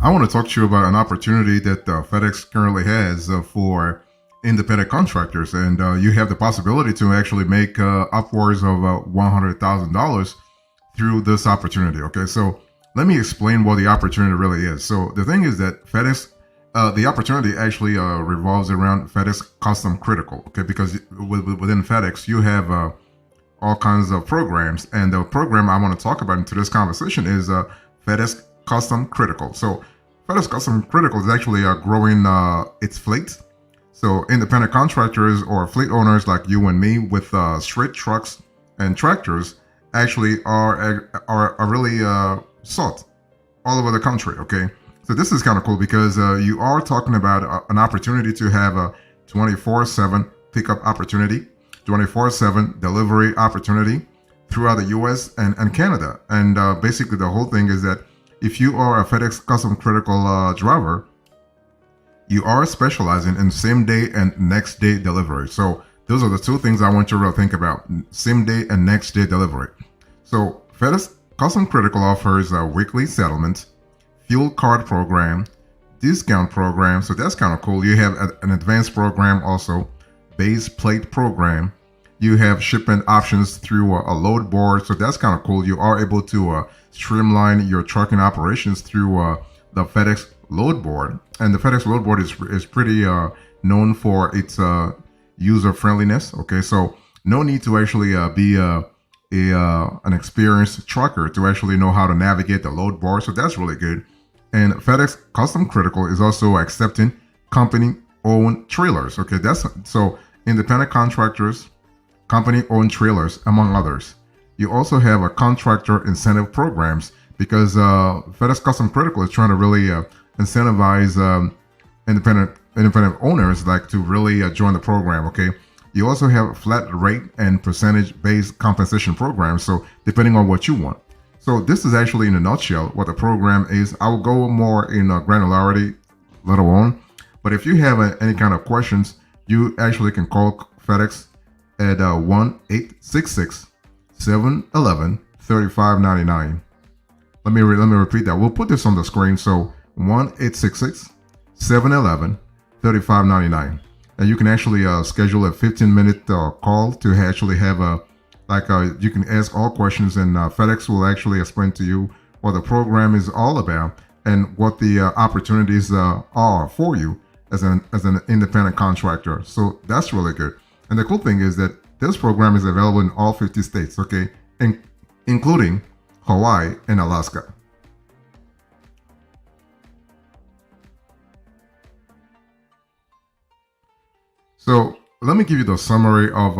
I want to talk to you about an opportunity that FedEx currently has for independent contractors, and you have the possibility to actually make upwards of $100,000 through this opportunity. Okay, so let me explain what the opportunity really is. So the thing is that FedEx, the opportunity actually revolves around FedEx Custom Critical. Okay, because within FedEx you have all kinds of programs, and the program I want to talk about into this conversation is FedEx Custom Critical. So FedEx Custom Critical is actually growing its fleet. So independent contractors or fleet owners like you and me with straight trucks and tractors actually are really sought all over the country. Okay, so this is kind of cool because you are talking about an opportunity to have a 24/7 pickup opportunity, 24/7 delivery opportunity throughout the US and Canada. And basically the whole thing is that if you are a FedEx Custom Critical driver, you are specializing in same day and next day delivery. So those are the two things I want you to really think about: same day and next day delivery. So FedEx Custom Critical offers a weekly settlement, fuel card program, discount program. So that's kind of cool. You have an advanced program also, base plate program. You have shipment options through a load board. So that's kind of cool. You are able to streamline your trucking operations through the FedEx load board. And the FedEx load board is pretty known for its user friendliness. Okay, so no need to actually be an experienced trucker to actually know how to navigate the load board. So that's really good. And FedEx Custom Critical is also accepting company-owned trailers. Okay, that's so independent contractors, company-owned trailers, among others. You also have a contractor incentive programs because FedEx Custom Critical is trying to really incentivize independent owners like to really join the program. Okay, you also have flat rate and percentage-based compensation programs. So depending on what you want. So this is actually in a nutshell what the program is. I will go more in granularity later on. But if you have any kind of questions, you actually can call FedEx at 1-866-711-3599. Let me repeat that. We'll put this on the screen. So 1-866-711-3599. And you can actually schedule a 15-minute call to actually have you can ask all questions, and FedEx will actually explain to you what the program is all about and what the opportunities are for you as an independent contractor. So that's really good. And the cool thing is that this program is available in all 50 states, okay, including Hawaii and Alaska. So let me give you the summary of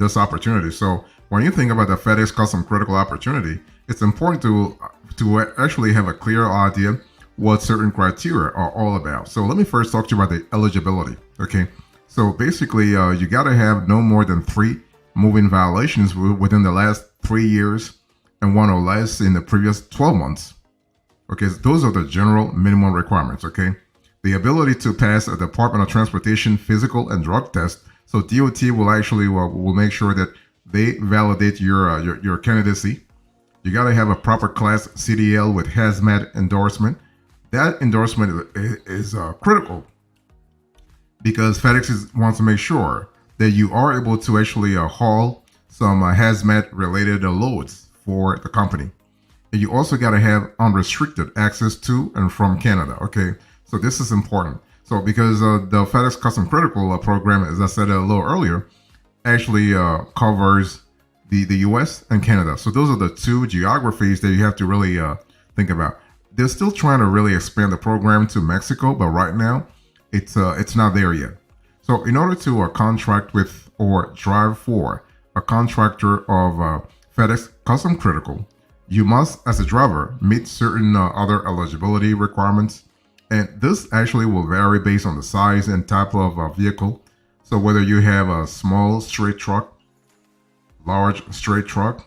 this opportunity. So when you think about the FedEx Custom Critical opportunity, it's important to actually have a clear idea what certain criteria are all about. So let me first talk to you about the eligibility. Okay, so basically you got to have no more than 3 moving violations within the last 3 years and 1 or less in the previous 12 months. Okay, so those are the general minimum requirements. Okay, the ability to pass a Department of Transportation physical and drug test. So DOT will actually will make sure that they validate your candidacy. You got to have a proper class CDL with hazmat endorsement. That endorsement is critical because FedEx wants to make sure that you are able to actually haul some hazmat related loads for the company. And you also got to have unrestricted access to and from Canada. Okay, so this is important. So because the FedEx Custom Critical program, as I said a little earlier, actually covers the US and Canada. So those are the 2 geographies that you have to really think about. They're still trying to really expand the program to Mexico, but right now it's not there yet. So in order to contract with or drive for a contractor of FedEx Custom Critical, you must, as a driver, meet certain other eligibility requirements. And this actually will vary based on the size and type of vehicle. So whether you have a small straight truck, large straight truck,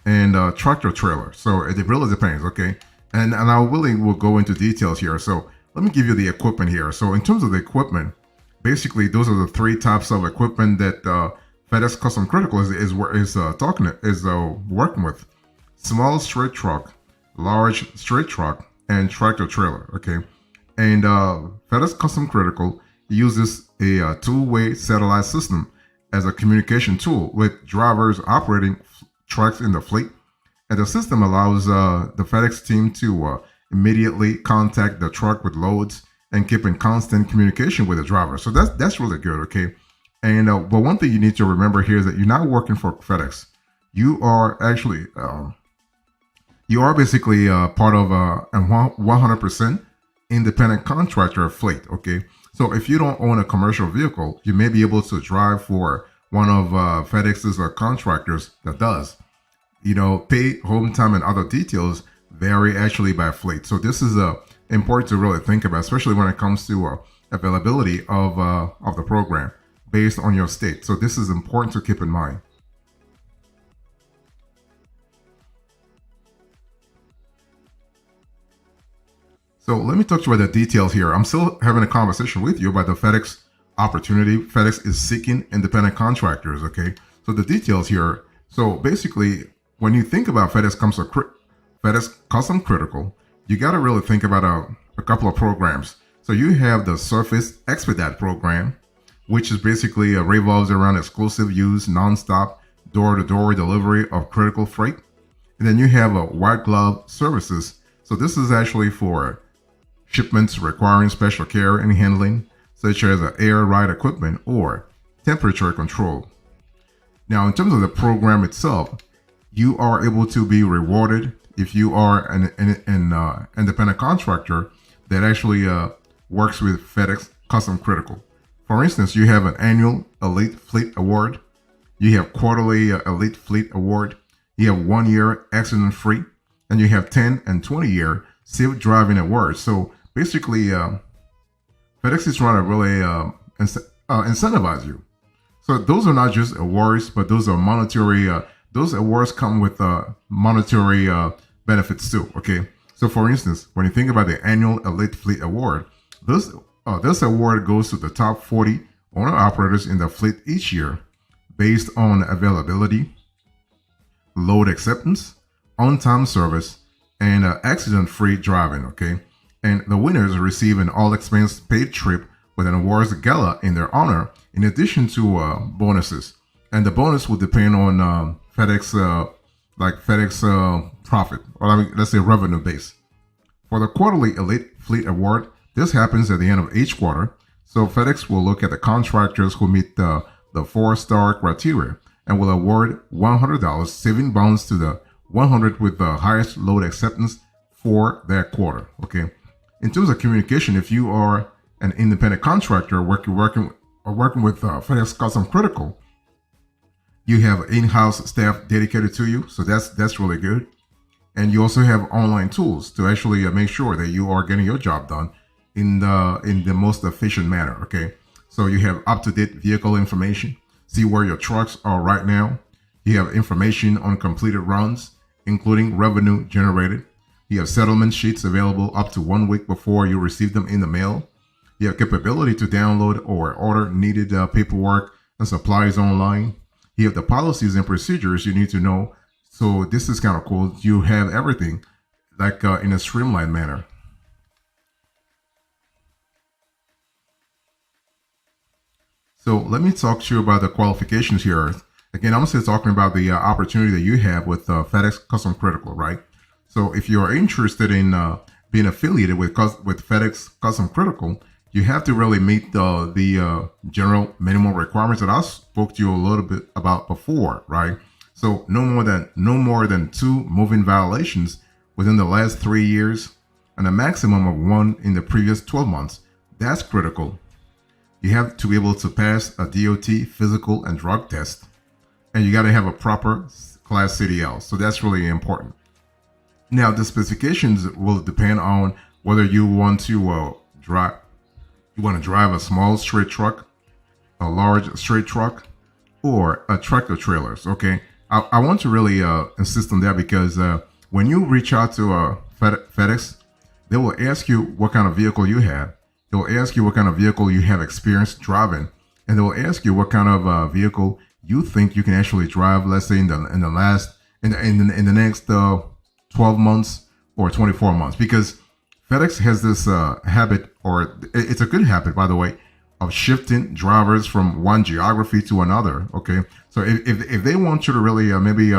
and a tractor trailer. So it really depends, okay? And I will go into details here. So let me give you the equipment here. So in terms of the equipment, basically those are the 3 types of equipment that FedEx Custom Critical is working with: small straight truck, large straight truck, and tractor trailer. Okay, and FedEx Custom Critical uses a two-way satellite system as a communication tool with drivers operating trucks in the fleet, and the system allows the FedEx team to immediately contact the truck with loads and keep in constant communication with the driver. So that's really good. Okay, and but one thing you need to remember here is that you're not working for FedEx. You are actually you are basically part of a 100% independent contractor fleet. Okay, so if you don't own a commercial vehicle, you may be able to drive for one of FedEx's contractors that does. Pay, home time, and other details vary actually by fleet. So this is important to really think about, especially when it comes to availability of the program based on your state. So this is important to keep in mind. So let me talk to you about the details here. I'm still having a conversation with you about the FedEx opportunity. FedEx is seeking independent contractors. Okay, so the details here. So basically, when you think about FedEx Custom Critical, you got to really think about a couple of programs. So you have the Surface Expedite program, which is basically revolves around exclusive use, nonstop, door-to-door delivery of critical freight. And then you have a white glove services. So this is actually for shipments requiring special care and handling, such as air ride equipment or temperature control. Now, in terms of the program itself, you are able to be rewarded if you are an independent contractor that actually works with FedEx Custom Critical. For instance, you have an annual Elite Fleet Award, you have quarterly Elite Fleet Award, you have 1 year accident free, and you have 10 and 20-year safe driving awards. So basically, FedEx is trying to really incentivize you. So those are not just awards, but those are monetary. Those awards come with monetary benefits too. Okay. So for instance, when you think about the annual Elite Fleet Award, this award goes to the top 40 owner operators in the fleet each year, based on availability, load acceptance, on-time service, and accident-free driving. Okay. And the winners receive an all-expense paid trip with an awards gala in their honor, in addition to bonuses. And the bonus will depend on FedEx profit, or let's say revenue base. For the quarterly Elite Fleet Award, this happens at the end of each quarter. So FedEx will look at the contractors who meet the 4-star criteria and will award $100, saving bonds to the 100 with the highest load acceptance for that quarter. Okay. In terms of communication, if you are an independent contractor working with FedEx Custom Critical, you have in-house staff dedicated to you, so that's really good. And you also have online tools to actually make sure that you are getting your job done in the most efficient manner. Okay, so you have up-to-date vehicle information, see where your trucks are right now. You have information on completed runs, including revenue generated. You have settlement sheets available up to 1 week before you receive them in the mail. You have capability to download or order needed paperwork and supplies online. You have the policies and procedures you need to know. So this is kind of cool. You have everything like in a streamlined manner. So let me talk to you about the qualifications here. Again, I'm still talking about the opportunity that you have with FedEx Custom Critical, right? So if you are interested in being affiliated with FedEx Custom Critical, you have to really meet the general minimum requirements that I spoke to you a little bit about before, right? So no more than 2 moving violations within the last 3 years, and a maximum of 1 in the previous 12 months. That's critical. You have to be able to pass a DOT physical and drug test, and you got to have a proper class CDL. So that's really important. Now, the specifications will depend on whether you want to drive. You want to drive a small straight truck, a large straight truck, or a tractor trailers. Okay, I want to really insist on that because when you reach out to FedEx, they will ask you what kind of vehicle you have. They will ask you what kind of vehicle you have experience driving, and they will ask you what kind of vehicle you think you can actually drive. Let's say in the next 12 months or 24 months, because FedEx has this habit, or it's a good habit, by the way, of shifting drivers from one geography to another. Okay, so if they want you to really maybe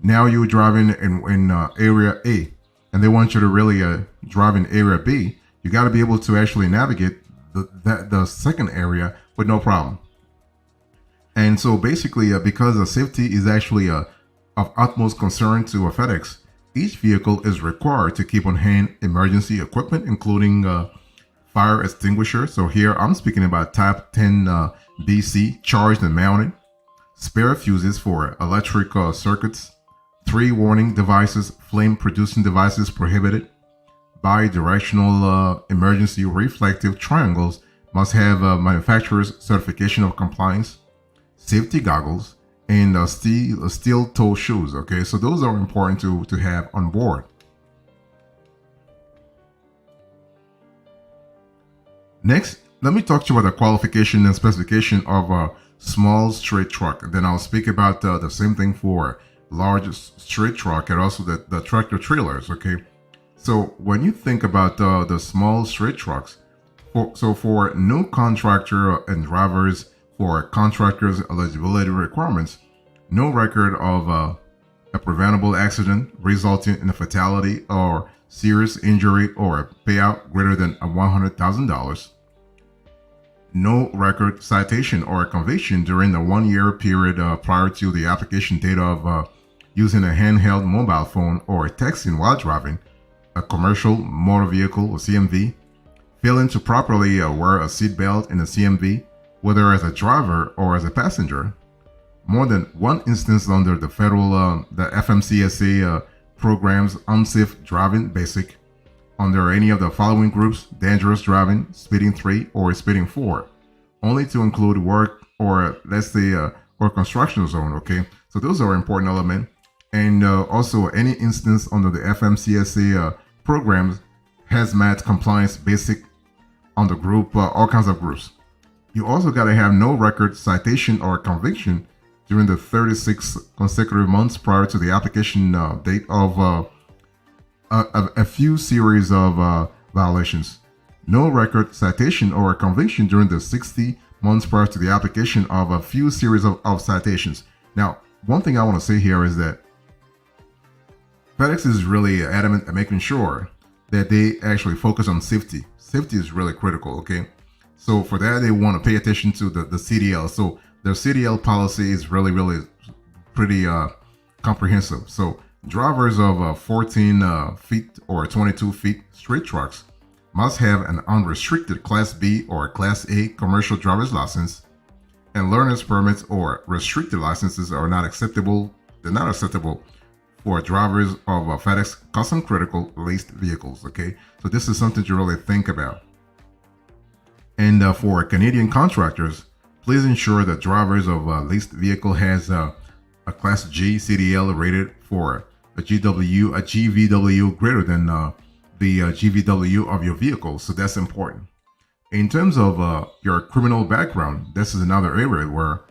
now you're driving in area A, and they want you to really drive in area B, you got to be able to actually navigate the second area with no problem. And so basically, because safety is actually of utmost concern to a FedEx, each vehicle is required to keep on hand emergency equipment, including fire extinguisher. So here I'm speaking about Type 10 BC, charged and mounted, spare fuses for electric circuits, 3 warning devices, flame producing devices prohibited, bi-directional emergency reflective triangles must have manufacturer's certification of compliance, safety goggles, and steel toe shoes. Okay, so those are important to have on board. Next, let me talk to you about the qualification and specification of a small straight truck. And then I'll speak about the same thing for large straight truck and also the tractor trailers. Okay, so when you think about the small straight trucks, for new contractor and drivers, for contractors' eligibility requirements, no record of a preventable accident resulting in a fatality or serious injury or a payout greater than $100,000, no record citation or conviction during the 1-year period prior to the application date of using a handheld mobile phone or texting while driving a commercial motor vehicle or CMV, failing to properly wear a seatbelt in a CMV, whether as a driver or as a passenger, more than one instance under the federal the FMCSA program's unsafe driving basic under any of the following groups: dangerous driving, speeding 3, or speeding 4, only to include work or let's say or construction zone. Okay, so those are important elements. And also any instance under the FMCSA programs hazmat compliance basic on the group, all kinds of groups. You also got to have no record citation or conviction during the 36 consecutive months prior to the application date of a few series of violations. No record citation or conviction during the 60 months prior to the application of a few series of citations. Now, one thing I want to say here is that FedEx is really adamant at making sure that they actually focus on safety. Safety is really critical, okay? So for that, they want to pay attention to the CDL. So their CDL policy is really pretty comprehensive. So drivers of 14 feet or 22 feet straight trucks must have an unrestricted Class B or Class A commercial driver's license, and learner's permits or restricted licenses are not acceptable. They're not acceptable for drivers of FedEx custom critical leased vehicles. Okay, so this is something to really think about. And for Canadian contractors, please ensure that drivers of a leased vehicle has a Class G CDL rated for a GVW greater than the GVW of your vehicle. So that's important. In terms of your criminal background, this is another area where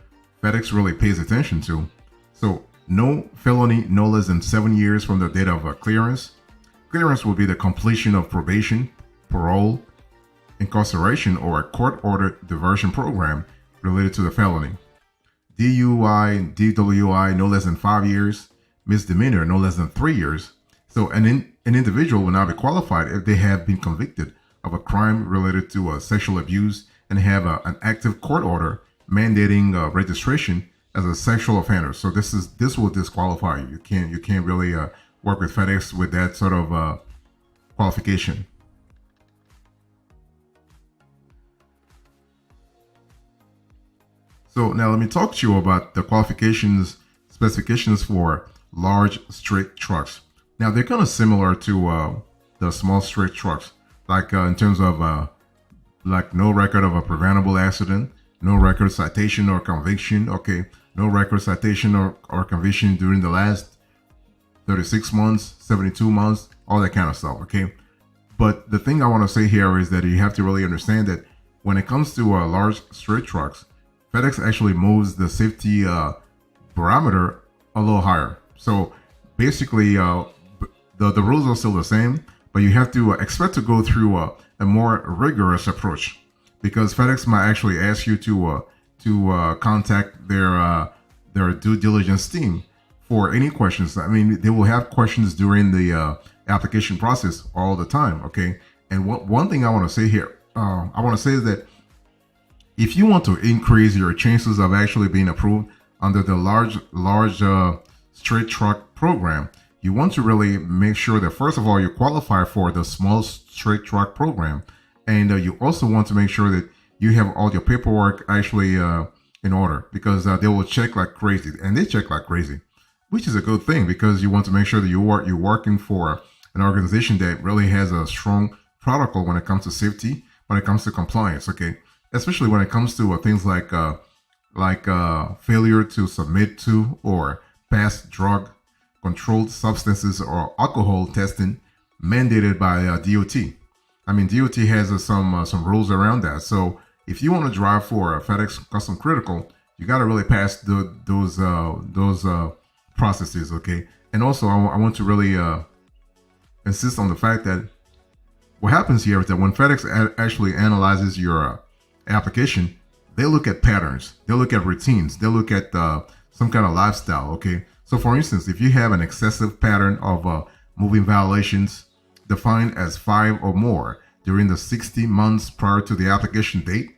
FedEx really pays attention to. So no felony no less than 7 years from the date of clearance. Clearance will be the completion of probation, parole, incarceration, or a court-ordered diversion program related to the felony. DUI, DWI no less than 5 years. Misdemeanor no less than 3 years. So an individual will not be qualified if they have been convicted of a crime related to sexual abuse and have an active court order mandating registration as a sexual offender. So this will disqualify you. You can't really work with FedEx with that sort of qualification. So now let me talk to you about the specifications for large straight trucks. Now they're kind of similar to the small straight trucks, like in terms of like no record of a preventable accident, no record citation or conviction. Okay, no record citation or conviction during the last 36 months, 72 months, all that kind of stuff. Okay, but the thing I want to say here is that you have to really understand that when it comes to large straight trucks, FedEx actually moves the safety parameter a little higher. So basically, the rules are still the same, but you have to expect to go through a more rigorous approach, because FedEx might actually ask you to contact their due diligence team for any questions. I mean, they will have questions during the application process all the time. Okay, and one thing I want to say here, I want to say that if you want to increase your chances of actually being approved under the large straight truck program, you want to really make sure that first of all you qualify for the small straight truck program, and you also want to make sure that you have all your paperwork actually in order, because they will check like crazy, and they check like crazy, which is a good thing, because you want to make sure that you're working for an organization that really has a strong protocol when it comes to safety, when it comes to compliance. Okay, especially when it comes to things like failure to submit to or pass drug, controlled substances, or alcohol testing mandated by DOT. I mean, DOT has some rules around that. So if you want to drive for FedEx Custom Critical, you got to really pass those processes. Okay, and also I want to really insist on the fact that what happens here is that when FedEx actually analyzes your application, they look at patterns, they look at routines, they look at some kind of lifestyle. Okay, so for instance, if you have an excessive pattern of moving violations defined as 5 or more during the 60 months prior to the application date,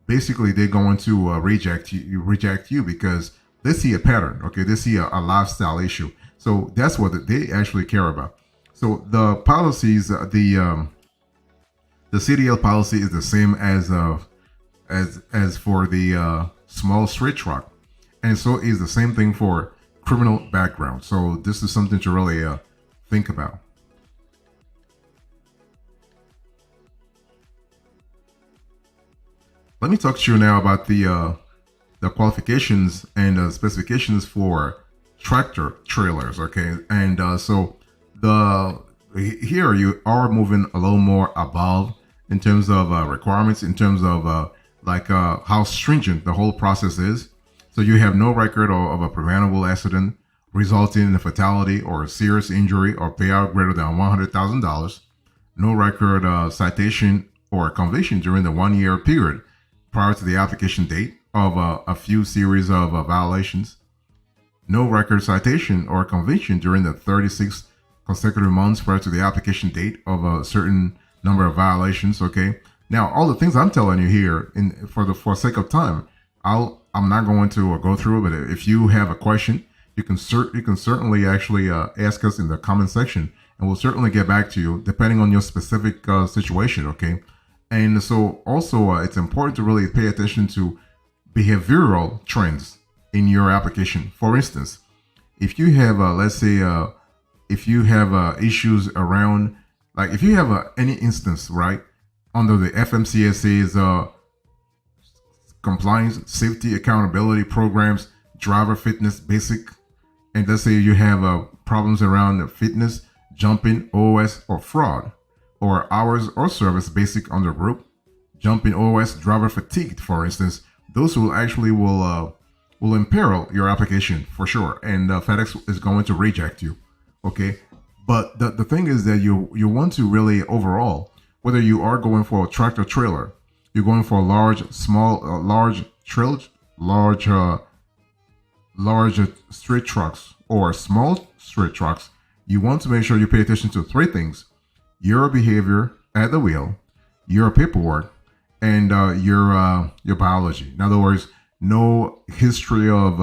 basically they're going to reject you because they see a pattern. Okay, they see a lifestyle issue. So that's what they actually care about. So the policies, the CDL policy is the same as for the small straight truck, and so is the same thing for criminal background. So this is something to really think about. Let me talk to you now about the qualifications and specifications for tractor trailers. Okay, and so here you are moving a little more above in terms of requirements, in terms of how stringent the whole process is. So you have no record of a preventable accident resulting in a fatality or a serious injury or payout greater than $100,000. No record citation or conviction during the 1 year period prior to the application date of a few series of violations. No record citation or conviction during the 36 consecutive months prior to the application date of a certain number of violations. Okay. Now, all the things I'm telling you here, for sake of time, I'm not going to go through it. But if you have a question, you can certainly actually ask us in the comment section, and we'll certainly get back to you depending on your specific situation. Okay. And so also it's important to really pay attention to behavioral trends in your application. For instance, if you have let's say if you have issues around, like if you have any instance, right, under the FMCSA's compliance, safety, accountability programs, driver fitness basic, and let's say you have problems around fitness, jumping, OS, or fraud, or hours or service basic under group, jumping, OS, driver fatigue, for instance, those will actually will imperil your application for sure, and FedEx is going to reject you. Okay, but the thing is that you want to really overall, whether you are going for a tractor trailer, you're going for large, small, large straight trucks or small straight trucks, you want to make sure you pay attention to 3 things: your behavior at the wheel, your paperwork, and your biology. In other words, no history of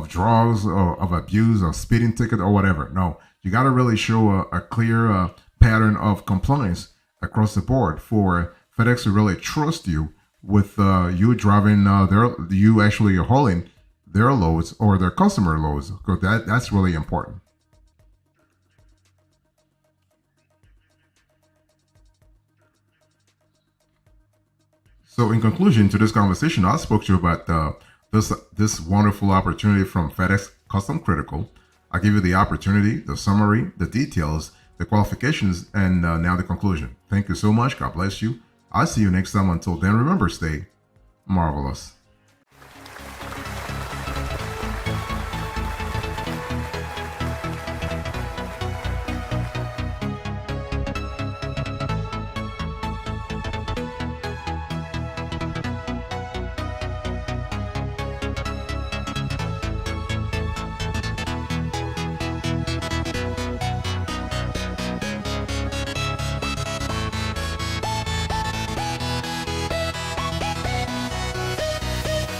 drugs or of abuse or speeding ticket or whatever. No, you got to really show a clear pattern of compliance across the board for FedEx to really trust you with you driving you actually hauling their loads or their customer loads, because that's really important. So in conclusion to this conversation, I spoke to you about this wonderful opportunity from FedEx Custom Critical. I give you the opportunity, the summary, the details, the qualifications, and now the conclusion. Thank you so much. God bless you. I'll see you next time. Until then, remember, stay marvelous.